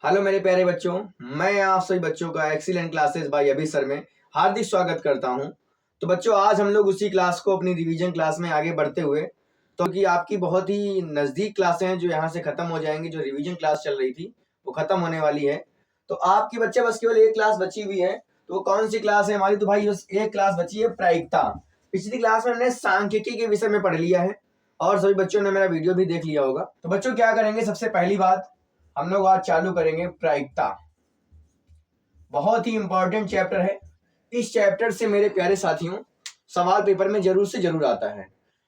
Hello मेरे प्यारे बच्चों, मैं आप सभी बच्चों का एक्सीलेंट क्लासेस बाय अभी सर में हार्दिक स्वागत करता हूं। तो बच्चों, आज हम लोग उसी क्लास को अपनी रिवीजन क्लास में आगे बढ़ते हुए, तो कि आपकी बहुत ही नज़दीक क्लासें हैं जो यहाँ से ख़त्म हो जाएंगी। जो रिवीजन क्लास चल रही थी वो ख़त्म होने वाली है, तो आपकी बच्चे बस केवल एक क्लास बची हुई है। तो वो कौन सी क्लास है हमारी? तो भाई बस एक क्लास बची है, प्रायिकता। पिछली क्लास में हमने सांख्यिकी के विषय में पढ़ लिया है और सभी बच्चों ने मेरा वीडियो भी देख लिया होगा। तो बच्चों क्या करेंगे, सबसे पहली बात हम लोग आज चालू करेंगे प्रायिकता। बहुत ही इंपॉर्टेंट चैप्टर है। इस चैप्टर से मेरे प्यारे साथियों सवाल पेपर में जरूर से जरूर आता है,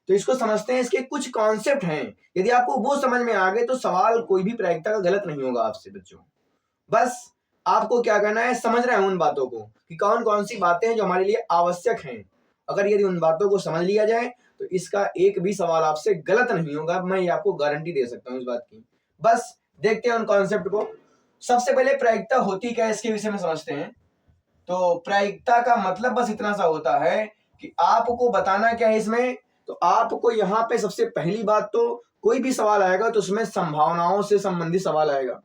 तो इसको समझते हैं। इसके कुछ कॉन्सेप्ट हैं, यदि आपको वो समझ में आ गए तो सवाल कोई भी प्रायिकता का गलत नहीं होगा आपसे बच्चों। बस आपको क्या करना है, समझ रहे हैं उन बातों को कि कौन कौन सी बातें हैं जो हमारे लिए आवश्यक हैं। अगर यदि उन बातों को समझ लिया जाए तो इसका एक भी सवाल आपसे गलत नहीं होगा, मैं ये आपको गारंटी दे सकता हूं इस बात की। बस देखते हैं उन कॉन्सेप्ट को। सबसे पहले प्रायिकता होती क्या है इसके विषय में समझते हैं। तो प्रायिकता का मतलब बस इतना सा होता है कि आपको बताना क्या है इसमें। तो आपको यहाँ पे सबसे पहली बात, तो कोई भी सवाल आएगा तो उसमें संभावनाओं से संबंधित सवाल आएगा।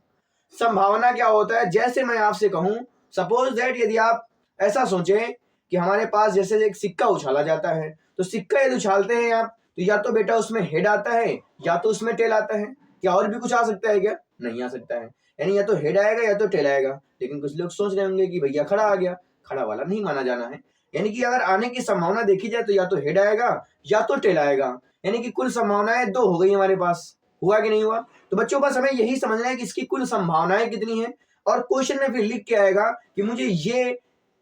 संभावना क्या होता है? जैसे मैं आपसे कहूं, सपोज दैट यदि आप ऐसा सोचें कि हमारे पास जैसे एक सिक्का उछाला जाता है, तो सिक्का यदि उछालते हैं आप, तो या तो बेटा उसमें हेड आता है या तो उसमें टेल आता है। क्या और भी कुछ आ सकता है क्या? नहीं आ सकता है। यानी या तो हेड आएगा या तो टेल आएगा। लेकिन कुछ लोग सोच रहे होंगे कि भैया खड़ा आ गया, खड़ा वाला नहीं माना जाना है। यानी कि अगर आने की संभावना देखी जाए तो या तो हेड आएगा या तो टेल आएगा। यानी कि कुल संभावनाएं दो हो गई हमारे पास। हुआ कि नहीं हुआ? तो बच्चों बस हमें यही समझना है कि इसकी कुल संभावनाएं कितनी है, और क्वेश्चन में फिर लिख के आएगा कि मुझे ये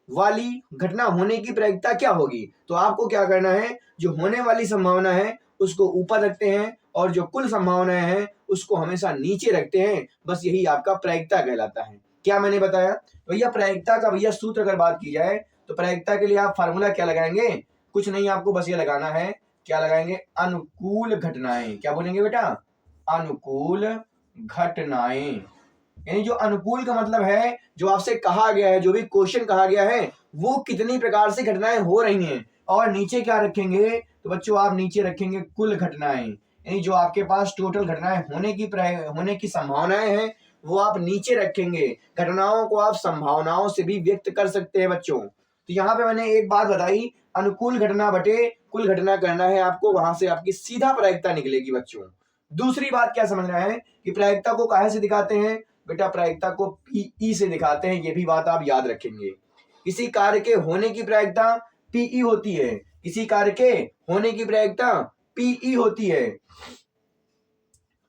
वाली घटना होने की प्रायिकता क्या होगी। तो आपको क्या करना है, जो होने वाली संभावना है उसको ऊपर रखते हैं और जो कुल संभावनाएं हैं उसको हमेशा नीचे रखते हैं। बस यही आपका प्रायिकता कहलाता है। क्या मैंने बताया भैया? प्रायिकता का भैया सूत्र अगर बात की जाए तो प्रायिकता के लिए आप फार्मूला क्या लगाएंगे? कुछ नहीं, आपको बस ये लगाना है। क्या लगाएंगे? अनुकूल घटनाएं। क्या बोलेंगे बेटा? अनुकूल घटनाएं। यानी जो अनुकूल का मतलब है, जो आपसे कहा गया है, जो भी क्वेश्चन कहा गया है वो कितनी प्रकार से घटनाएं हो रही हैं। और नीचे क्या रखेंगे? तो बच्चों आप नीचे रखेंगे कुल घटनाएं। यानी जो आपके पास टोटल घटनाएं होने की संभावनाएं हैं वो आप नीचे रखेंगे। घटनाओं को आप संभावनाओं से भी व्यक्त कर सकते हैं बच्चों। तो यहाँ पे मैंने एक बात बताई, अनुकूल घटना बटे कुल घटना करना है आपको, वहां से आपकी सीधा प्रायिकता निकलेगी बच्चों। दूसरी बात क्या समझना है कि प्रायिकता को काहे से दिखाते हैं? बेटा प्रायिकता को पीई से दिखाते हैं, ये भी बात आप याद रखेंगे। किसी कार्य के होने की प्रायिकता पीई होती है, किसी कार्य के होने की प्रायिकता पीई होती है।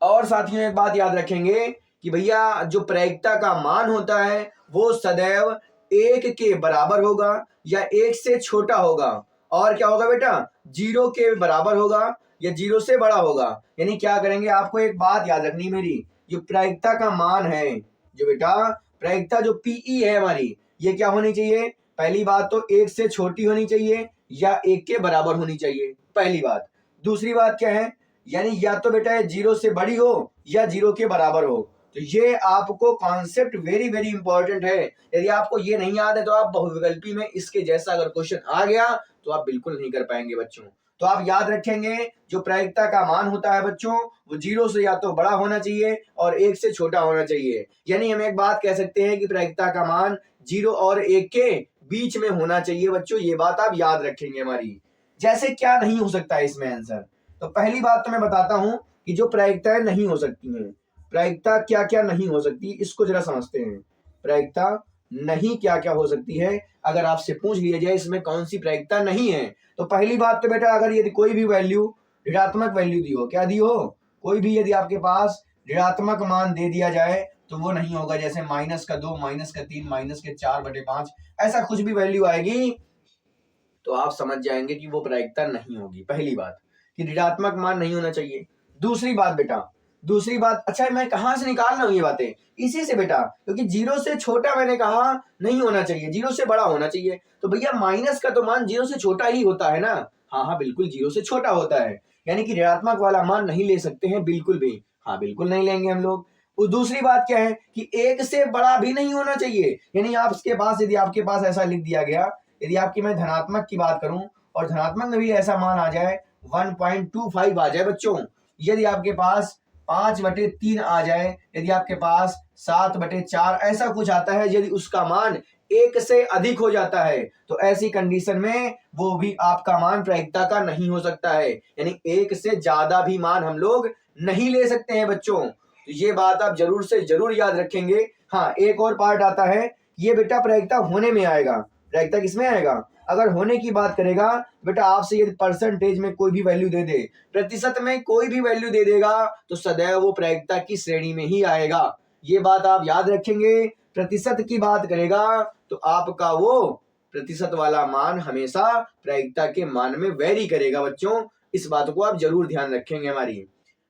और साथियों एक बात याद रखेंगे कि भैया जो प्रायिकता का मान होता है वो सदैव एक के बराबर होगा या एक से छोटा होगा। और क्या होगा बेटा? जीरो के बराबर होगा या जीरो से बड़ा होगा। यानी क्या करेंगे, आपको एक बात याद रखनी मेरी, जो प्रायिकता का मान है, जो बेटा प्रायिकता जो पीई है हमारी, ये क्या होनी चाहिए? पहली बात तो एक से छोटी होनी चाहिए या एक के बराबर होनी चाहिए, पहली बात। दूसरी बात क्या है? यानी या तो बेटा ये जीरो से बड़ी हो या जीरो के बराबर हो। तो ये आपको कॉन्सेप्ट वेरी वेरी इंपॉर्टेंट है। यदि आपको ये नहीं याद है तो आप बहुविकल्पी में इसके जैसा अगर क्वेश्चन आ गया तो आप बिल्कुल नहीं कर पाएंगे बच्चों। तो आप याद रखेंगे जो प्रायिकता का मान होता है बच्चों, वो जीरो से या तो बड़ा होना चाहिए और एक से छोटा होना चाहिए। यानी हम एक बात कह सकते हैं कि प्रायिकता का मान जीरो और एक के बीच में होना चाहिए बच्चों। ये बात आप याद रखेंगे हमारी। जैसे क्या नहीं हो सकता है इसमें आंसर, तो पहली बात तो मैं बताता हूं कि जो प्रायिकताएं नहीं हो सकती हैं, प्रायिकता क्या क्या नहीं हो सकती इसको जरा समझते हैं। प्रायिकता नहीं क्या क्या हो सकती है, अगर आपसे पूछ लिया जाए इसमें कौन सी प्रायिकता नहीं है, तो पहली बात तो बेटा अगर यदि कोई भी वैल्यू ऋणात्मक वैल्यू दी हो, क्या दी हो, कोई भी यदि आपके पास ऋणात्मक मान दे दिया जाए तो वो नहीं होगा। जैसे -2, -3, -4/5, ऐसा कुछ भी वैल्यू आएगी तो आप समझ जाएंगे कि वो प्रायिकता नहीं होगी। पहली बात कि ऋणात्मक मान नहीं होना चाहिए। दूसरी बात बेटा, दूसरी बात, अच्छा मैं कहां से निकाल रहा हूं ये बातें? इसी से बेटा, क्योंकि जीरो से छोटा मैंने कहा नहीं होना चाहिए, जीरो से बड़ा होना चाहिए। तो भैया माइनस का तो मान जीरो से छोटा ही होता है ना। हाँ हाँ बिल्कुल, जीरो से छोटा होता है। यानी कि ऋणात्मक वाला मान नहीं ले सकते हैं बिल्कुल भी। हाँ बिल्कुल नहीं लेंगे हम लोग। और दूसरी बात क्या है कि एक से बड़ा भी नहीं होना चाहिए। यानी आपके पास यदि आपके पास ऐसा लिख दिया गया, यदि आपकी मैं धनात्मक की बात करूं और धनात्मक में भी ऐसा मान आ जाए 1.25 आ जाए बच्चों, यदि आपके पास 5/3 आ जाए, यदि आपके पास 7/4 ऐसा कुछ आता है, यदि उसका मान 1 से अधिक हो जाता है तो ऐसी कंडीशन में वो भी आपका मान प्रायिकता का नहीं हो सकता है, यानी 1 से ज्यादा भी मान हम लोग नहीं ले सकते हैं बच्चों। तो ये बात आप जरूर से जरूर याद रखेंगे। हाँ, एक और पार्ट आता है, ये बेटा प्रायिकता होने में आएगा। प्रायिकता किसमें आएगा? अगर होने की बात करेगा बेटा, आपसे यदि परसेंटेज में कोई भी वैल्यू दे दे, प्रतिशत में कोई भी वैल्यू दे देगा तो सदैव वो प्रायिकता की श्रेणी में ही आएगा। ये बात आप याद रखेंगे। प्रतिशत की बात करेगा तो आपका वो प्रतिशत वाला मान हमेशा प्रायिकता के मान में वेरी करेगा बच्चों। इस बात को आप जरूर ध्यान रखेंगे हमारी।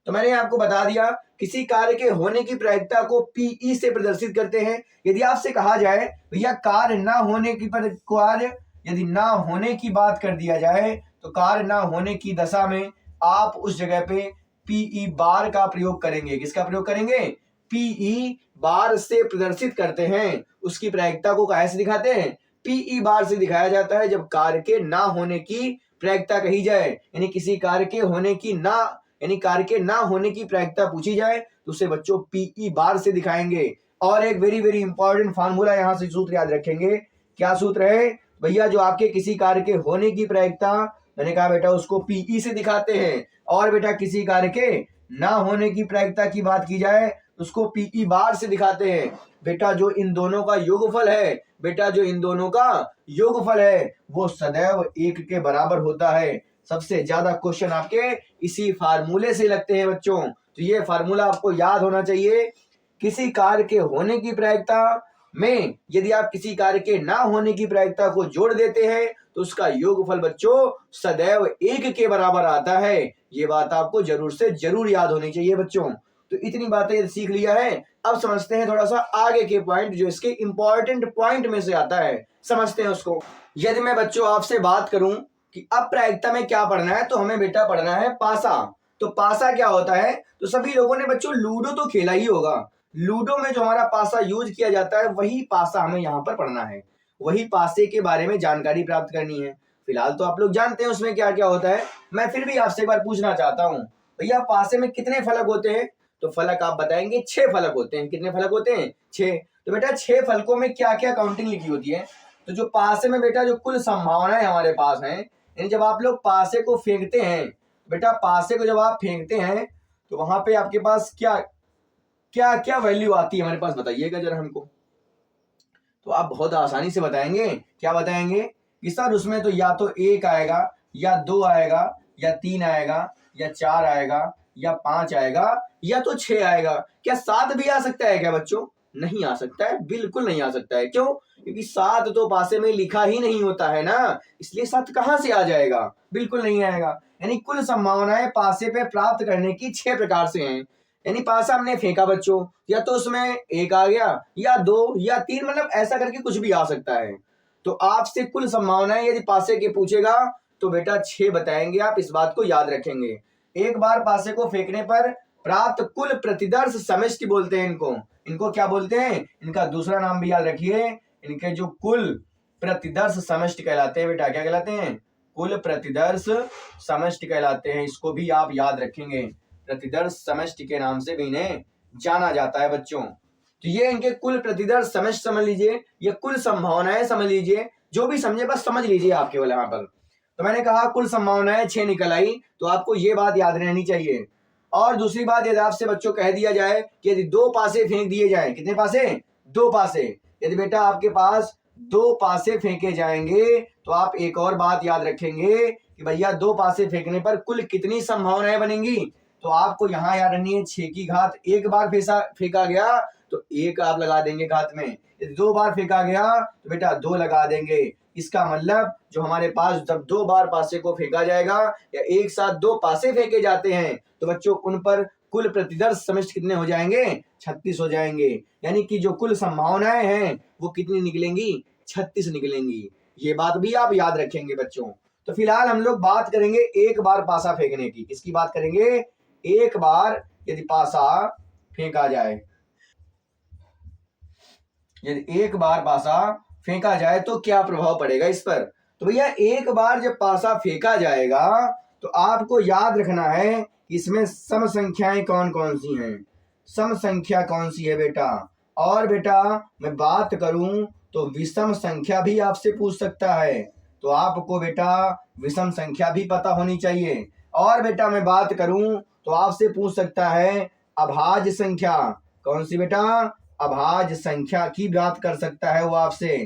तो मैंने आपको बता दिया, किसी कार्य के होने की प्रायिकता को पीई से प्रदर्शित करते हैं। यदि आपसे कहा जाए भैया कार्य ना होने की कार्य यदि ना होने की बात कर दिया जाए तो कार्य ना होने की दशा में आप उस जगह पे पीई बार का प्रयोग करेंगे। किसका प्रयोग करेंगे? पीई बार से प्रदर्शित करते हैं। उसकी प्रायिकता को कैसे दिखाते हैं? पीई बार से दिखाया जाता है जब कार्य के ना होने की प्रायिकता कही जाए, यानी किसी कार्य के होने की ना यानी कार्य के ना होने की प्रायिकता पूछी जाए तो उसे बच्चों पीई बार से दिखाएंगे। और एक वेरी वेरी इंपॉर्टेंट फार्मूला यहां से सूत्र याद रखेंगे। क्या सूत्र है भैया? जो आपके किसी कार्य के होने की प्रायिकता, मैंने कहा बेटा उसको पीई से दिखाते हैं, और बेटा किसी कार्य के ना होने की प्रायिकता की बात की जाए उसको पीई बार से दिखाते हैं। बेटा जो इन दोनों का योगफल है, बेटा जो इन दोनों का योगफल है वो सदैव 1 के बराबर होता है। सबसे ज्यादा क्वेश्चन आपके इसी फार्मूले से लगते हैं बच्चों, तो ये फार्मूला आपको याद होना चाहिए। किसी कार्य के होने की प्रायिकता में यदि आप किसी कार्य के ना होने की प्रायिकता को जोड़ देते हैं तो उसका योगफल बच्चों सदैव 1 के बराबर आता है। ये बात आपको जरूर से जरूर याद होनी चाहिए बच्चों। तो इतनी बातें सीख लिया है, अब समझते हैं थोड़ा सा आगे के पॉइंट जो इसके इंपॉर्टेंट पॉइंट में से आता है, समझते हैं उसको। यदि मैं बच्चों आपसे बात करूं कि अब प्रायिकता में क्या पढ़ना है, तो हमें बेटा पढ़ना है पासा। तो पासा क्या होता है? तो सभी लोगों ने बच्चों लूडो तो खेला ही होगा। लूडो में जो हमारा पासा यूज किया जाता है वही पासा हमें यहाँ पर पढ़ना है, वही पासे के बारे में जानकारी प्राप्त करनी है। फिलहाल तो आप लोग जानते हैं उसमें क्या क्या होता है, मैं फिर भी आपसे एक बार पूछना चाहता हूँ, भैया पासे में कितने फलक होते हैं? तो फलक आप बताएंगे 6 फलक होते हैं। कितने फलक होते हैं? 6। तो बेटा 6 फलकों में क्या क्या काउंटिंग लिखी होती है? तो जो पासे में बेटा जो कुल संभावनाएं हमारे पास हैं, यानी जब आप लोग पासे को फेंकते हैं, बेटा पासे को जब आप फेंकते हैं तो वहां पे आपके पास क्या क्या क्या वैल्यू आती है हमारे पास, बताइएगा जरा हमको। तो आप बहुत आसानी से बताएंगे। क्या बताएंगे कि सर उसमें तो या तो 1 आएगा, या 2 आएगा, या 3 आएगा, या 4 आएगा, या 5 आएगा, या तो 6 आएगा। क्या 7 भी आ सकता है क्या बच्चों? नहीं आ सकता है, बिल्कुल नहीं आ सकता है। क्यों? क्योंकि 7 तो पासे में लिखा ही नहीं होता है ना, इसलिए 7 कहां से आ जाएगा? बिल्कुल नहीं आएगा। यानी कुल संभावनाएं पासे पे प्राप्त करने की 6 प्रकार से हैं। यानी पासा हमने फेंका बच्चों, या तो उसमें 1 आ गया, या 2, या 3, मतलब ऐसा करके कुछ भी आ सकता है। तो आपसे कुल संभावनाएं यदि पासे के पूछेगा तो बेटा 6 बताएंगे आप, इस बात को याद रखेंगे। एक बार पासे को फेंकने पर प्राप्त कुल प्रतिदर्श समष्टि बोलते हैं इनको। इनको क्या बोलते हैं? इनका दूसरा नाम भी याद रखिए, इनके जो कुल प्रतिदर्श समष्टि कहलाते हैं। बेटा क्या कहलाते हैं? कुल प्रतिदर्श समष्टि कहलाते हैं। इसको भी आप याद रखेंगे, प्रतिदर्श समष्टि के नाम से भी इन्हें जाना जाता है बच्चों। तो ये इनके कुल प्रतिदर्श समष्टि समझ लीजिए, ये कुल संभावनाएं समझ लीजिए, जो भी समझे बस समझ लीजिए आप केवल यहाँ पर। तो मैंने कहा कुल संभावनाएं 6 निकल आई, तो आपको ये बात याद रहनी चाहिए। और दूसरी बात, यदि आपसे बच्चों कह दिया जाए कि यदि 2 पासे फेंक दिए जाए, कितने पासे? 2 पासे। यदि बेटा आपके पास 2 पासे फेंके जाएंगे तो आप एक और बात याद रखेंगे कि भैया 2 पासे फेंकने पर कुल कितनी संभावनाएं बनेंगी? तो आपको यहाँ याद रखनी है 6 की घात 1 बार फेंका गया तो 1 आप लगा देंगे घात में। यदि 2 बार फेंका गया तो बेटा 2 लगा देंगे। इसका मतलब जो हमारे पास जब 2 बार पासे को फेंका जाएगा या एक साथ 2 पासे फेंके जाते हैं तो बच्चों उन पर कुल प्रतिदर्श समष्टि कितने हो जाएंगे? 36 हो जाएंगे। यानी कि जो कुल संभावनाएं हैं वो कितनी निकलेंगी? 36 निकलेंगी। ये बात भी आप याद रखेंगे बच्चों। तो फिलहाल हम लोग बात करेंगे एक बार पासा फेंकने की। किसकी बात करेंगे? एक बार यदि पासा फेंका जाए, यदि एक बार पासा फेंका जाए तो क्या प्रभाव पड़ेगा इस पर? तो भैया एक बार जब पासा फेंका जाएगा तो आपको याद रखना है इसमें सम संख्याएं कौन कौन सी हैं। सम संख्या कौन सी है बेटा? और बेटा मैं बात करूं तो विषम संख्या भी आपसे पूछ सकता है, तो आपको बेटा विषम संख्या भी पता होनी चाहिए। और बेटा मैं बात करूं तो आपसे पूछ सकता है अभाज्य संख्या। कौन सी बेटा? अभाज्य संख्या की बात कर सकता है वो आपसे।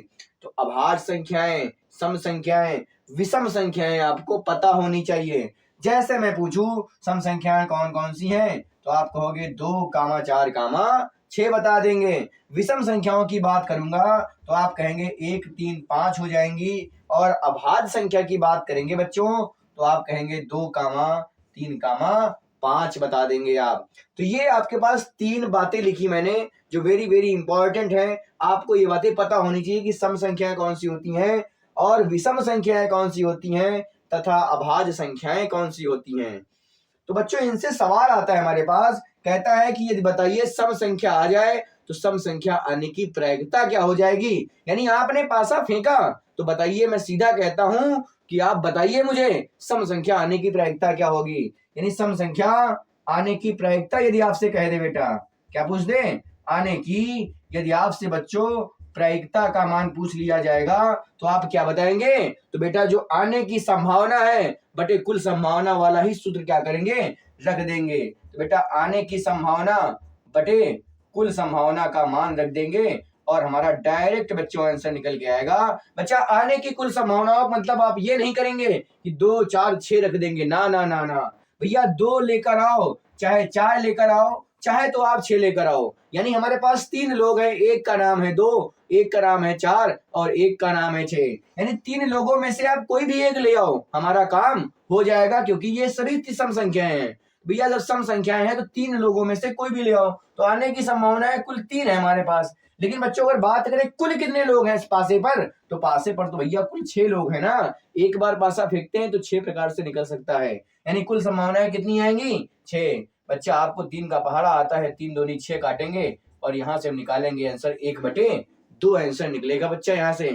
तो अभाज्य संख्याएं, सम संख्याएं, विषम संख्याएं आपको पता होनी चाहिए। जैसे मैं पूछूं सम संख्याएं कौन कौन सी हैं, तो आप कहोगे 2, 4, 6 बता देंगे। विषम संख्याओं की बात करूंगा तो आप कहेंगे 1, 3, 5 हो जाएंगी। और अभाज्य संख्या की बात करेंगे बच्चों तो आप कहेंगे 2, 3, 5 बता देंगे आप। तो ये आपके पास 3 बातें लिखी मैंने जो वेरी वेरी इंपॉर्टेंट है। आपको ये बातें पता होनी चाहिए कि सम संख्याएं कौन सी होती हैं और विषम संख्याएं कौन सी होती हैं तथा अभाज्य संख्याएं कौन सी होती हैं। तो बच्चों इनसे सवाल आता है हमारे पास, कहता है कि यदि बताइए सम संख्या आ जाए तो सम संख्या आने की प्रायिकता क्या हो जाएगी। यानी आपने पासा फेंका तो बताइए, मैं सीधा कहता हूं कि आप बताइए मुझे सम संख्या आने की प्रायिकता क्या होगी। यानी सम संख्या आने की प्रायिकता यदि आपसे कह दे बेटा, क्या पूछ दे? आने की यदि आपसे बच्चों प्रायिकता का मान पूछ लिया जाएगा तो आप क्या बताएंगे? तो बेटा जो आने की संभावना है बटे कुल संभावना वाला ही सूत्र क्या करेंगे? रख देंगे। तो बेटा आने की संभावना बटे कुल संभावना का मान रख देंगे और हमारा डायरेक्ट बच्चों आंसर निकल के आएगा। बच्चा आने की कुल संभावना मतलब आप ये नहीं करेंगे कि 2, 4, 6 रख देंगे, ना ना ना ना भैया, 2 लेकर आओ, चाहे 4 लेकर आओ, चाहे तो आप 6 लेकर आओ। यानी हमारे पास 3 लोग हैं, एक का नाम है 2, एक का नाम है 4 और एक का नाम है 6। यानी 3 लोगों में से आप कोई भी एक ले आओ, हमारा काम हो जाएगा, क्योंकि ये सभी सम संख्याएं हैं। भैया जब सम संख्याएं हैं तो 3 लोगों में से कोई भी ले आओ, तो आने की संभावना है कुल 3 है हमारे पास। लेकिन बच्चों अगर बात करें कुल कितने लोग हैं इस पासे पर, तो पासे पर तो भैया कुल 6 लोग हैं ना। एक बार पासा फेंकते हैं तो 6 प्रकार से निकल सकता है। यानी कुल संभावनाएं कितनी आएंगी? 6। बच्चा आपको 3 का पहाड़ा आता है, 3 दूनी 6 काटेंगे और यहां से हम निकालेंगे आंसर 1/2 आंसर निकलेगा बच्चा यहां से।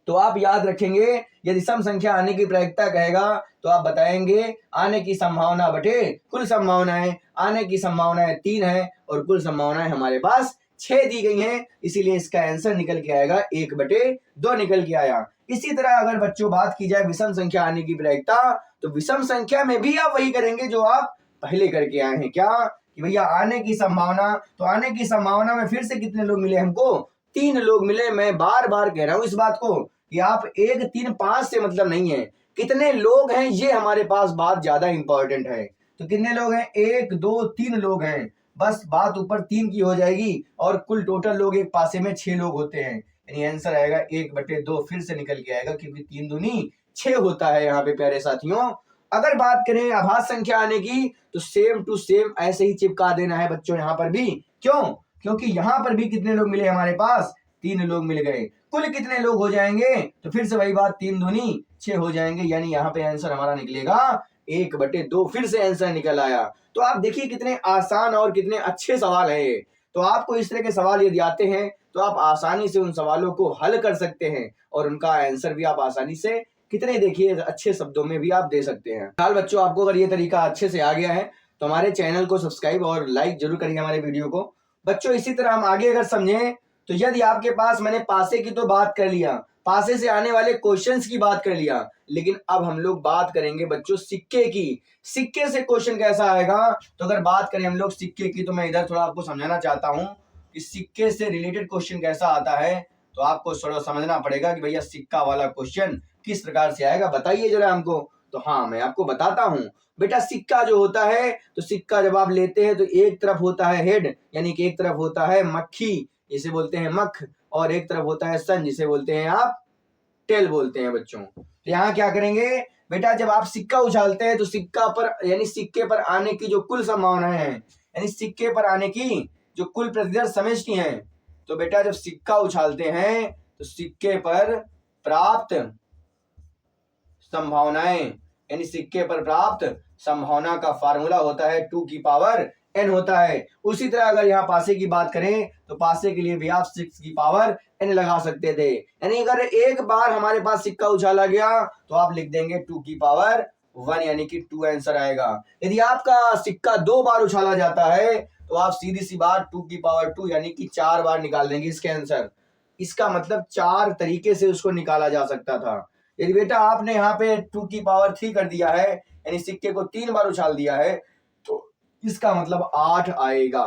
तो आप याद रखेंगे यदि सम संख्या आने की प्रायिकता कहेगा तो आप बताएंगे आने की संभावना बटे कुल संभावनाएं। आने की संभावनाएं 3 है और कुल संभावनाएं हमारे पास 6 दी गई हैं, इसीलिए इसका आंसर निकल के आएगा 1/2 निकल के आया। इसी तरह अगर बच्चों बात की जाए विषम संख्या आने की प्रायिकता, तो विषम संख्या में भी आप वही करेंगे जो आप पहले करके आए हैं। क्या कि भैया आने की संभावना, तो आने की संभावना में फिर से कितने लोग मिले हमको? 3 लोग मिले। मैं बार बार कह रहा हूं इस बात को कि आप 1, 3, 5 से मतलब नहीं है, कितने लोग हैं ये हमारे पास बात ज्यादा इंपॉर्टेंट है। तो कितने लोग हैं? 1, 2, 3 लोग हैं, बस बात ऊपर 3 की हो जाएगी और कुल टोटल लोग एक पासे में 6 लोग होते हैं। यानी आंसर आएगा 1/2 फिर से निकल के आएगा, क्योंकि 3 दूनी 6 होता है यहाँ पे प्यारे साथियों। अगर बात करें अभाज्य संख्या आने की, तो सेम टू सेम ऐसे ही चिपका देना है बच्चों यहाँ पर भी। क्यों? क्योंकि यहाँ पर भी कितने लोग मिले हमारे पास? 3 लोग मिल गए। कुल कितने लोग हो जाएंगे? तो फिर से वही बात, 3 दूनी 6 हो जाएंगे। यानी यहाँ पे आंसर हमारा निकलेगा 1/2 फिर से आंसर निकल आया। तो आप देखिए कितने आसान और कितने अच्छे सवाल है ये। तो आपको इस तरह के सवाल यदि आते हैं तो आप आसानी से उन सवालों को हल कर सकते हैं और उनका आंसर भी आप आसानी से कितने देखिए अच्छे शब्दों में भी आप दे सकते हैं। फिलहाल बच्चों आपको अगर ये तरीका अच्छे से आ गया है तो हमारे चैनल को सब्सक्राइब और लाइक जरूर करिए हमारे वीडियो को। बच्चों इसी तरह हम आगे अगर समझें तो यदि आपके पास, मैंने पासे की तो बात कर लिया, पासे से आने वाले क्वेश्चंस की बात कर लिया, लेकिन अब हम लोग बात करेंगे बच्चों सिक्के की। सिक्के से क्वेश्चन कैसा आएगा? तो अगर बात करें हम लोग सिक्के की, तो मैं इधर थोड़ा आपको समझाना चाहता हूं कि सिक्के से रिलेटेड क्वेश्चन कैसा आता है। तो आपको थोड़ा समझना पड़ेगा कि भैया सिक्का वाला क्वेश्चन किस प्रकार से आएगा, बताइए जरा हमको। तो हाँ मैं आपको बताता हूं। बेटा सिक्का जो होता है, तो सिक्का जब आप लेते हैं तो एक तरफ होता है हेड, यानी कि एक तरफ होता है मक्खी जिसे बोलते हैं मख, और एक तरफ होता है सन जिसे बोलते हैं आप टेल बोलते हैं बच्चों। तो यहाँ क्या करेंगे बेटा, जब आप सिक्का उछालते हैं तो सिक्का पर यानी सिक्के पर आने की जो कुल संभावनाएं हैं, यानी सिक्के पर आने की जो कुल प्रतिशत समष्टि है, तो बेटा जब सिक्का उछालते हैं तो सिक्के पर प्राप्त संभावनाएं, यानी सिक्के पर प्राप्त संभावना का फार्मूला होता है 2 की पावर n होता है। उसी तरह अगर यहाँ पासे की बात करें तो पासे के लिए भी आप 6 की पावर n लगा सकते थे। यानी अगर एक बार हमारे पास सिक्का उछाला गया तो आप लिख देंगे 2 की पावर 1 यानी कि 2 आंसर आएगा। यदि आपका सिक्का 2 बार उछाला जाता है तो आप सीधी सी बात 2 की पावर 2 यानी कि 4 बार निकाल देंगे इसके आंसर। इसका मतलब 4 तरीके से उसको निकाला जा सकता था। यदि बेटा आपने यहाँ पे 2 की पावर 3 कर दिया है यानी सिक्के को 3 बार उछाल दिया है तो इसका मतलब 8 आएगा।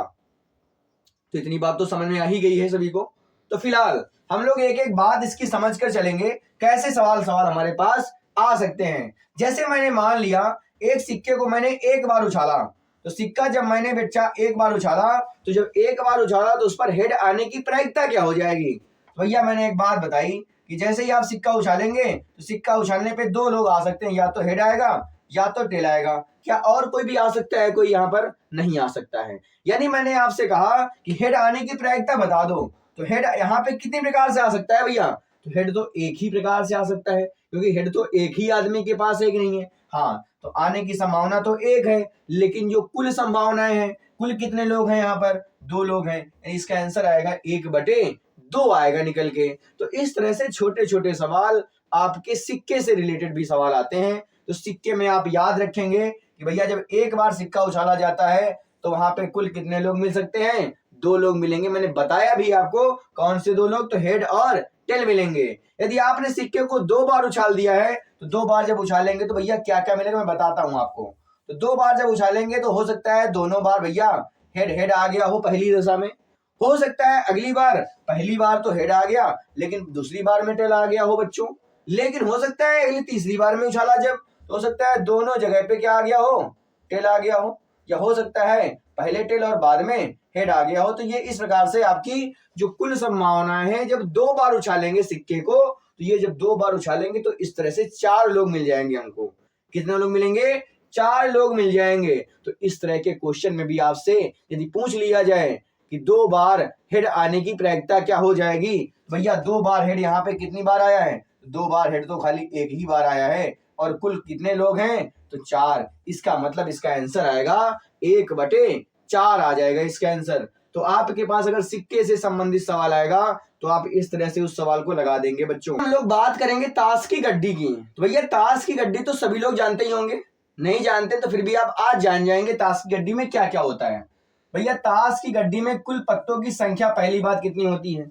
तो इतनी बात तो समझ में आ ही गई है सभी को। तो फिलहाल हम लोग एक एक बात इसकी समझ कर चलेंगे, कैसे सवाल हमारे पास आ सकते हैं। जैसे मैंने मान लिया एक सिक्के को मैंने एक बार उछाला, तो सिक्का जब मैंने बच्चा एक बार उछाला तो जब एक बार उछाला तो उस पर हेड आने की प्रायिकता क्या हो जाएगी। तो भैया मैंने एक बात बताई कि जैसे ही आप सिक्का उछालेंगे तो सिक्का उछालने पे 2 लोग आ सकते हैं, या तो हेड आएगा या तो टेल आएगा। क्या और कोई भी आ सकता है? कोई यहाँ पर नहीं आ सकता है। यानी मैंने आपसे कहा कि हेड आने की प्रायिकता बता दो, तो हेड यहाँ पे कितने प्रकार से आ सकता है भैया? तो हेड तो एक ही प्रकार से आ सकता है, क्योंकि हेड तो एक ही आदमी के पास एक नहीं है। हाँ, तो आने की संभावना तो एक है, लेकिन जो कुल संभावनाएं हैं, कुल कितने लोग हैं यहाँ पर? 2 लोग हैं। इसका आंसर आएगा 1/2 आएगा निकल के। तो इस तरह से छोटे छोटे सवाल आपके सिक्के से रिलेटेड भी सवाल आते हैं। तो सिक्के में आप याद रखेंगे कि भैया जब एक बार सिक्का उछाला जाता है तो वहां पे कुल कितने लोग मिल सकते हैं? 2 लोग मिलेंगे। मैंने बताया भी आपको कौन से 2 लोग, तो हेड और टेल मिलेंगे। यदि आपने सिक्के को 2 बार उछाल दिया है तो 2 बार जब उछालेंगे तो भैया क्या क्या मिलेगा मैं बताता हूं आपको। तो 2 बार जब उछालेंगे तो हो सकता है दोनों बार भैया हेड हेड आ गया हो पहली दशा में, हो सकता है अगली बार पहली बार तो हेड आ गया लेकिन दूसरी बार में टेल आ गया हो बच्चों, लेकिन हो सकता है अगली तीसरी बार में उछाला जब तो हो सकता है दोनों जगह पे क्या आ गया हो? टेल आ गया हो। या हो सकता है पहले टेल और बाद में हेड आ गया हो। तो ये इस प्रकार से आपकी जो कुल संभावनाएं हैं, जब 2 बार उछालेंगे सिक्के को तो ये जब 2 बार उछालेंगे तो इस तरह से 4 लोग मिल जाएंगे हमको। कितने लोग मिलेंगे? 4 लोग मिल जाएंगे। तो इस तरह के क्वेश्चन में भी आपसे यदि पूछ लिया जाए कि 2 बार हेड आने की प्रायिकता क्या हो जाएगी, भैया 2 बार हेड यहाँ पे कितनी बार आया है? 2 बार हेड तो खाली एक ही बार आया है। और कुल कितने लोग हैं? तो 4। इसका मतलब इसका आंसर आएगा 1/4 आ जाएगा इसका आंसर। तो आपके पास अगर सिक्के से संबंधित सवाल आएगा तो आप इस तरह से उस सवाल को लगा देंगे। बच्चों हम लोग बात करेंगे ताश की गड्डी की। तो भैया ताश की गड्डी तो सभी लोग जानते ही होंगे, नहीं जानते तो फिर भी आप आज जान जाएंगे ताश की गड्डी में क्या क्या होता है। भैया ताश की गड्डी में कुल पत्तों की संख्या पहली बात कितनी होती है?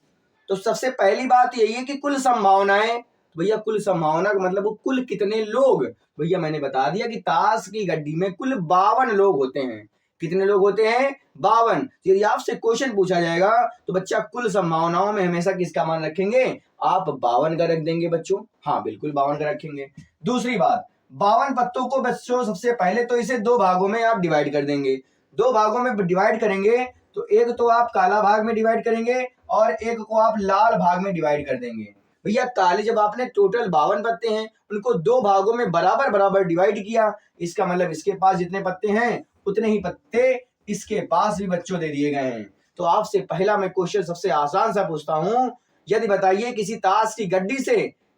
तो सबसे पहली बात यही है कि कुल संभावनाएं। भैया कुल संभावना का मतलब वो कुल कितने लोग? भैया मैंने बता दिया कि ताश की गड्डी में कुल 52 लोग होते हैं। कितने लोग होते हैं? 52। यदि आपसे क्वेश्चन पूछा जाएगा तो बच्चा कुल संभावनाओं में हमेशा किसका मान रखेंगे? आप 52 का रख देंगे बच्चों। हाँ बिल्कुल 52 का रखेंगे। दूसरी बात, 52 पत्तों को बच्चों सबसे पहले तो इसे 2 भागों में आप डिवाइड कर देंगे। 2 भागों में डिवाइड करेंगे तो एक तो आप काला भाग में डिवाइड करेंगे और एक को आप लाल भाग में डिवाइड कर देंगे। भैया काले जब आपने टोटल 52 पत्ते हैं उनको 2 भागों में बराबर बराबर डिवाइड किया, इसका मतलब इसके पास जितने पत्ते हैं उतने ही पत्ते इसके पास भी बच्चों दे दिए गए हैं। तो आपसे पहला मैं क्वेश्चन सबसे आसान सा पूछता हूं, यदि बताइए किसी ताश की गड्डी से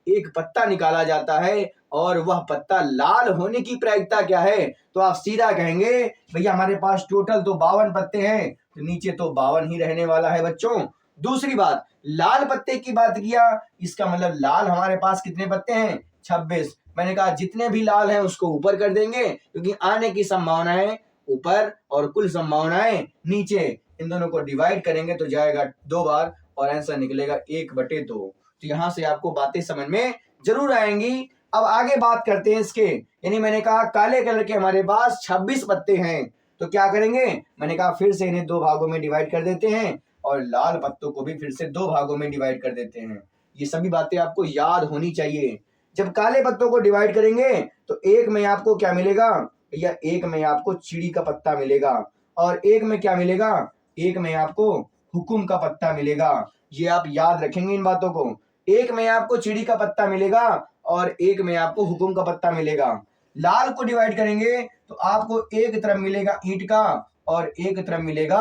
एक पत्ता निकाला जाता है और वह पत्ता लाल होने की प्रायिकता क्या है? तो आप सीधा कहेंगे भैया हमारे पास टोटल तो 52 पत्ते हैं, तो नीचे तो 52 ही रहने वाला है बच्चों। दूसरी बात, लाल पत्ते की बात किया, इसका मतलब लाल हमारे पास कितने पत्ते हैं? 26। मैंने कहा जितने भी लाल हैं उसको ऊपर कर देंगे क्योंकि आने की संभावनाएं ऊपर और कुल संभावनाएं नीचे। इन दोनों को डिवाइड करेंगे तो जाएगा 2 बार और आंसर निकलेगा 1/2। तो यहां से आपको बातें समझ में जरूर आएंगी। अब आगे बात करते हैं इसके, यानी मैंने कहा काले कलर के हमारे पास 26 पत्ते हैं, तो क्या करेंगे? मैंने कहा फिर से इन्हें 2 भागों में डिवाइड कर देते हैं और लाल पत्तों को भी फिर से 2 भागों में डिवाइड कर देते हैं। ये सभी बातें आपको याद होनी चाहिए। जब काले पत्तों को डिवाइड करेंगे तो एक में आपको क्या मिलेगा? या एक में आपको चिड़ी का पत्ता मिलेगा और एक में क्या मिलेगा? एक में आपको हुकुम का पत्ता मिलेगा। ये आप याद रखेंगे इन बातों को। एक में आपको चिड़ी का पत्ता मिलेगा और एक में आपको हुकुम का पत्ता मिलेगा। लाल को डिवाइड करेंगे तो आपको एक तरफ मिलेगा ईंट का और एक तरफ मिलेगा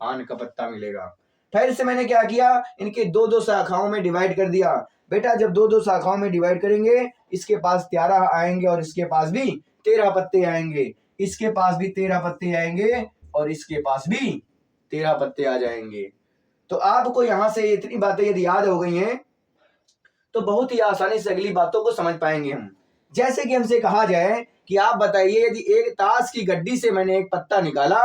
आन का पत्ता मिलेगा। फिर से मैंने क्या किया, इनके 2-2 शाखाओं में डिवाइड कर दिया। बेटा जब 2-2 शाखाओं में डिवाइड करेंगे इसके पास 13 आएंगे और इसके पास भी 13 पत्ते आएंगे, इसके पास भी 13 पत्ते आएंगे और इसके पास भी 13 पत्ते आ जाएंगे। तो आपको यहां से इतनी बातें यदि याद हो गई हैं तो बहुत ही आसानी से अगली बातों को समझ पाएंगे हम। जैसे कि हमसे कहा जाए कि आप बताइए, यदि एक ताश की गड्डी से मैंने एक पत्ता निकाला,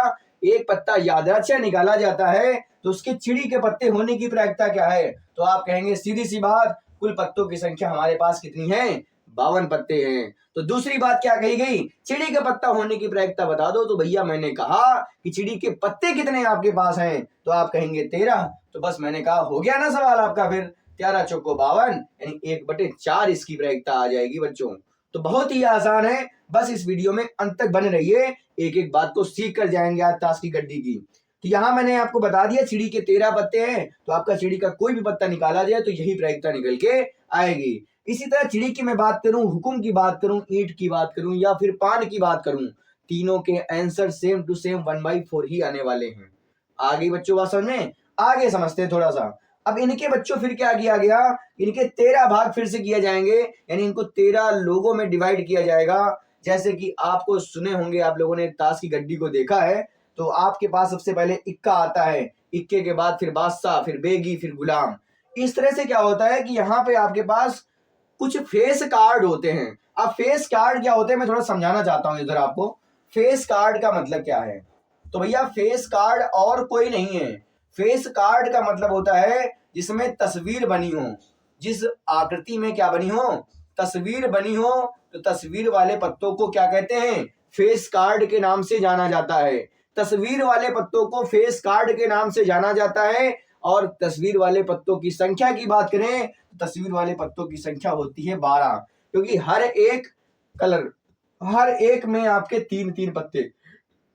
एक पत्ता यादृच्छिक निकाला जाता है, तो उसके चिड़ी के पत्ते होने की प्रायिकता क्या है? तो आप कहेंगे सीधी सी बात, कुल पत्तों की संख्या हमारे पास कितनी है? 52 पत्ते हैं। तो दूसरी बात क्या कही गई? चिड़ी का पत्ता होने की प्रायिकता बता दो। तो भैया मैंने कहा कि चिड़ी के पत्ते कितने आपके पास हैं? तो आप कहेंगे 13। तो बस मैंने कहा हो गया ना सवाल आपका, फिर 13 चौको 52 यानी 1/4 इसकी प्रायिकता आ जाएगी बच्चों। तो बहुत ही आसान है, बस इस वीडियो में अंत तक बने रहिए, एक एक बात को सीख कर जाएंगे आज ताश की गड्डी की। तो यहाँ मैंने आपको बता दिया चिड़ी के 13 पत्ते हैं, तो आपका चिड़ी का कोई भी पत्ता निकाला जाए तो यही प्रायिकता निकल के आएगी। इसी तरह चिड़ी की मैं बात करूं, हुकुम की बात करूं, ईंट की बात करूं या फिर पान की बात करूं, तीनों के आंसर सेम टू सेम 1/4 ही आने वाले हैं। आगे बच्चों बात समझ में? आगे समझते हैं थोड़ा सा। अब इनके बच्चों फिर क्या किया गया? इनके 13 भाग फिर से किए जाएंगे, यानी इनको 13 लोगों में डिवाइड किया जाएगा। जैसे कि आपको सुने होंगे, आप लोगों ने ताश की गड्डी को देखा है, तो आपके पास सबसे पहले इक्का आता है, इक्के के बाद फिर बादशाह, फिर बेगी, फिर गुलाम। इस तरह से क्या होता है कि यहाँ पे आपके पास कुछ फेस कार्ड होते हैं। अब फेस कार्ड क्या होते हैं मैं थोड़ा समझाना चाहता हूं इधर आपको। फेस कार्ड का मतलब क्या है? तो भैया फेस कार्ड और कोई नहीं है। फेस कार्ड का मतलब होता है जिसमें तस्वीर बनी हो, जिस आकृति में क्या बनी हो? तस्वीर बनी हो। तो तस्वीर वाले पत्तों को क्या कहते हैं? फेस कार्ड के नाम से जाना जाता है। तस्वीर वाले पत्तों को फेस कार्ड के नाम से जाना जाता है। और तस्वीर वाले पत्तों की संख्या की बात करें, तस्वीर वाले पत्तों की संख्या होती है 12, क्योंकि हर एक कलर, हर एक में आपके 3-3 पत्ते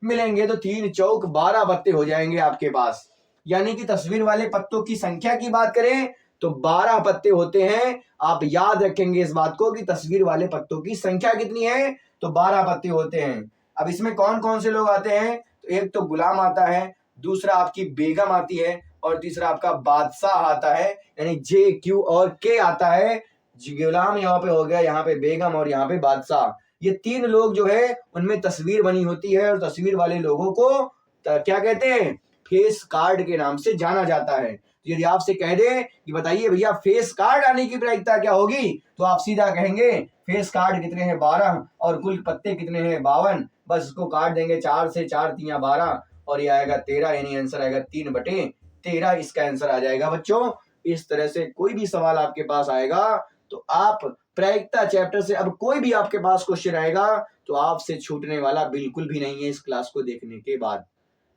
मिलेंगे, तो 3 चौक 12 पत्ते हो जाएंगे आपके पास। यानी कि तस्वीर वाले पत्तों की संख्या की बात करें तो 12 पत्ते होते हैं। आप याद रखेंगे इस बात को कि तस्वीर वाले पत्तों की संख्या कितनी है? तो 12 पत्ते होते हैं। अब इसमें कौन कौन से लोग आते हैं? तो एक तो गुलाम आता है, दूसरा आपकी बेगम आती है, और तीसरा आपका बादशाह आता है, यानी जे क्यू और के आता है। गुलाम यहाँ पे हो गया, यहाँ पे बेगम और यहाँ पे बादशाह। ये 3 लोग जो है उनमें तस्वीर बनी होती है, और तस्वीर वाले लोगों को क्या कहते हैं? फेस कार्ड के नाम से जाना जाता है। तो यदि आपसे कह दे कि बताइए भैया फेस कार्ड आने की प्रायिकता क्या होगी, तो आप सीधा कहेंगे फेस कार्ड कितने हैं? 12, और कुल पत्ते कितने हैं? 52। बस इसको काट देंगे 4 से, 4 3 12, और ये आएगा 13, यानी आंसर आएगा 3/13 इसका आंसर आ जाएगा बच्चों। इस तरह से कोई भी सवाल आपके पास आएगा तो आप प्रायिकता चैप्टर से, अब कोई भी आपके पास क्वेश्चन आएगा तो आपसे छूटने वाला बिल्कुल भी नहीं है इस क्लास को देखने के बाद।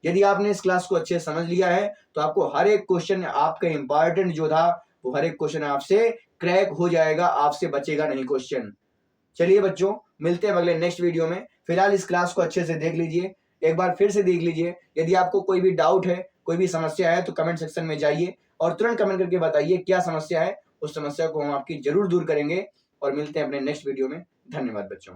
यदि आपने इस क्लास को अच्छे से समझ लिया है तो आपको हर एक क्वेश्चन आपका इंपॉर्टेंट जो था वो हर एक क्वेश्चन आपसे क्रैक हो जाएगा, आपसे बचेगा नहीं क्वेश्चन। चलिए बच्चों, मिलते हैं अगले नेक्स्ट वीडियो में। फिलहाल इस क्लास को अच्छे से देख लीजिए, एक बार फिर से देख लीजिए। यदि आपको कोई भी डाउट है, कोई भी समस्या है, तो कमेंट सेक्शन में जाइए और तुरंत कमेंट करके बताइए क्या समस्या है। उस समस्या को हम आपकी जरूर दूर करेंगे, और मिलते हैं अपने नेक्स्ट वीडियो में। धन्यवाद बच्चों।